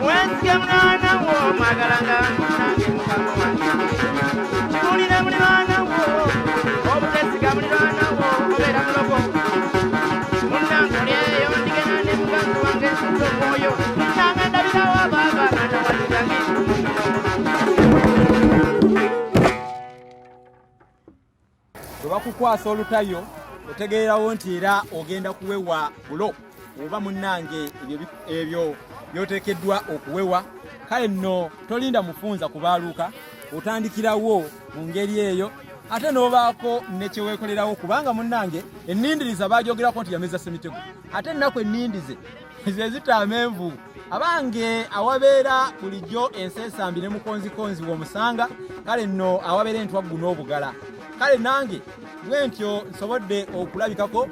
wenzige mwana wo mwagalanga nange mukago wange kiwulire buli mwana wo obutesiga buli mwana wo obeera mulogo munnange olyeyo ndigenda ne mukago wange nzomwoyo nange ndabirawo abaaba mwana wazigange bwe bakukwasa olutayo otegeerawo nti era ogenda kuwewa bulo oba munnange ebyo byoteekeddwa okuwewa. Kale nno tolinda mufunza kubaaluuka, otandikirawo mu ngeri eyo ate n'obaako ne kyeweekolerawo, kubanga munnange ennindiriza baajogerako nti yameza semitego, ate ennaku ennindize ze zitaama envu. Abange awabeera bulijjo enseesambi ne mukonzikonzi w'omusanga, kale nno awabeera entwaggu n'obugala. Kale nange bwe ntyo nsobodde okulabikako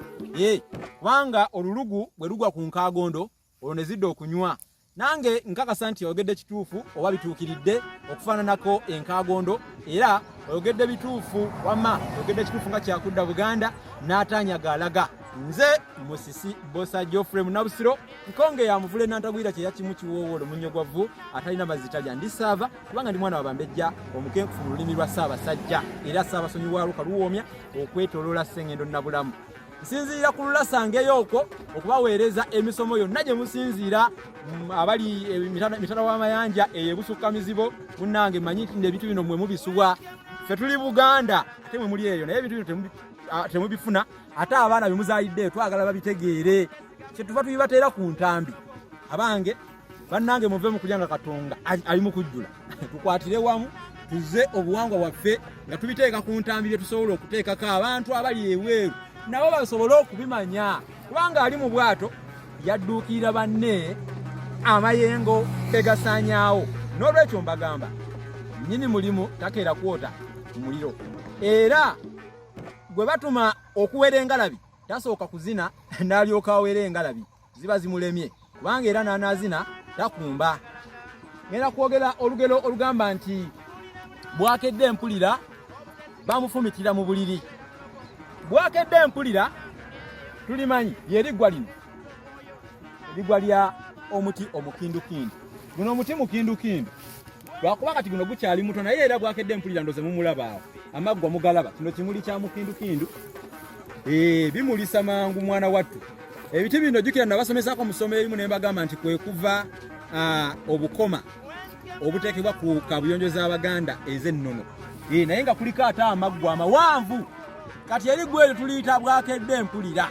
kubanga olulugu bwe lugwa ku nkaagondo olwo ne zidda okunywa. Nange nkakasa nti oyogedde kituufu oba bituukiridde okufaananako enkaagondo, era oyogedde bituufu wamma oyogedde kituufu nga kyakudda Buganda n'ataanyaga alaga. Nze Musisi Bosa Geoffrey Munnabusiro nkonge ya muvule nantagwira kye yakimu kiwoowolo munyogwavu atalina mazitalya ndisaava kubanga ndi mwana wabambejja omukenkufu mu lulimi lwa Ssaabasajja era Ssaabasonyi wa Luka luwoomya okwetoloola Ssengendo Nabulamu. Nsinziira ku lulasangeyo okwo okubaweereza emisomo yonna gye musinziira abali emitala w'amayanja eyebusukka mizibo. Munnange manyi nti ebintu bino mwe mubisuwa, ffe tuli Buganda ate mwe muli eyo, naye ebintu bino temubifuna ate abaana bemuzaalidde twagala babitegeere kyetuva tubibateera ku ntambi. Abange bannange muve mu kulya nga Katonda ali mu kujjula tukwatire wamu tuze obuwangwa bwaffe nga tubiteeka ku ntambi bye tusobola okuteekako abantu abali eweeru nabo basobole okubimanya, kubanga ali mu bwato yadduukirira banne amayengo tegasaanyaawo. N'olwekyo mbagamba nnyini mulimu takeera kwota muliro, era gwe batuma okuwera engalabi tasooka kuzina n'alyoka awera engalabi ziba zimulemye, kubanga era n'anaazina takumba. Ngenda kwogera olugero olugamba nti bwakedde empulira bamufumitira mu buliri. Bwakedde empulira tulimanyi lyeriggwa lino, eriggwa lya omuti omukindukindu. Guno omuti mukindukindu lwakuba kati guno gukyali muto, naye era bwakedde empulira ndoze mumulabaawo amaggwa mugalaba. Kino kimuli kya mukindukindu bimulisa mangu mwana wattu. Ebiti bino jjukira nabasomesako mu ssomo erimu ne mbagamba nti kwe kuva obukoma obuteekebwa ku kabuyonjo z'Abaganda ez'ennono, naye nga kuliko ate amaggwa amawanvu. Kati eriggwa eryo tuliyita bwakedde empulira.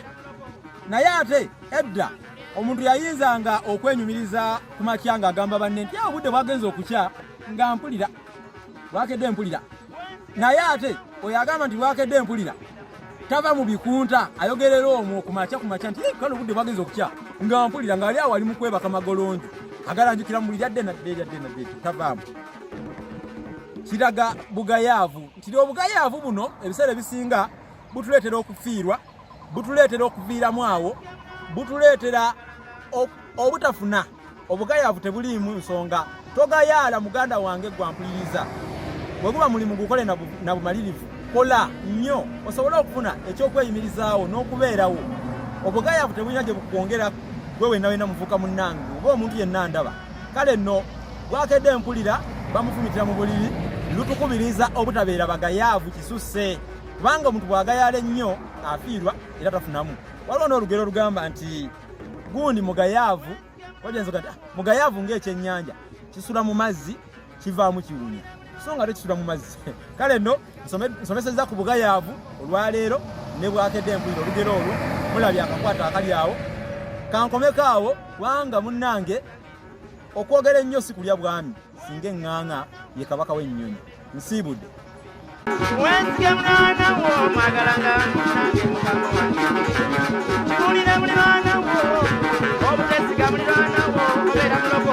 Naye ate edda omuntu yayinzanga okwenyumiriza ku makya ng'agamba banne nti obudde bwagenze okukya nga mpulira bwakedde empulira. Naye ate oyo agamba nti bwakedde empulira tava mu bikunta ayogerera omwo ku makya nti kale obudde bwagenze okukya nga mpulira, ng'ali awo ali mu kwebaka magolonjo agalanjukira mu buliri adde nadde tavaamu. Kiraga bugayaavu nti obugayaavu buno ebiseera ebisinga butuleetera okufiirwa, butuleetera okuviiramu awo, butuleetera obutafuna. Obugayaavu tebuliimu nsonga, togayaala muganda wange gwampuliriza. Bwe guba mulimu gukole na bumalirivu, kola nnyo osobole okufuna ekyokweyimirizaawo n'okubeerawo. Obugayaavu tebulina gye bukwongera gwe wenna muvuka munnange oba omuntu yenna ndaba. Kale nno bwakedde empulira bamufumitira mu buliri, lutukubiriza obutabeera bagayaavu kisusse, kubanga omuntu bw'agayaala ennyo afiirwa era tafunamu. Waliwo n'olugero olugamba nti gundi mugayaavu, ogenza kati mugayaavu ng'ekyennyanja kisula mu mazzi kivaamu kiwunya, so nga tekisula mu mazzi. Kale nno nsomesezza ku bugayaavu olwaleero ne bwakedde empulira. Olugero olwo mulabye akakwata akali awo, kankomeko awo kubanga munnange okwogera ennyo si kulya bwami, singa eŋŋaŋa ye kabaka w'ennyonyi. Nsiibudde. Wenzige mwana wo mwagalanga nange mukago wange kiwulire buli mwana wo obutesiga buli mwana wo obeera mulogo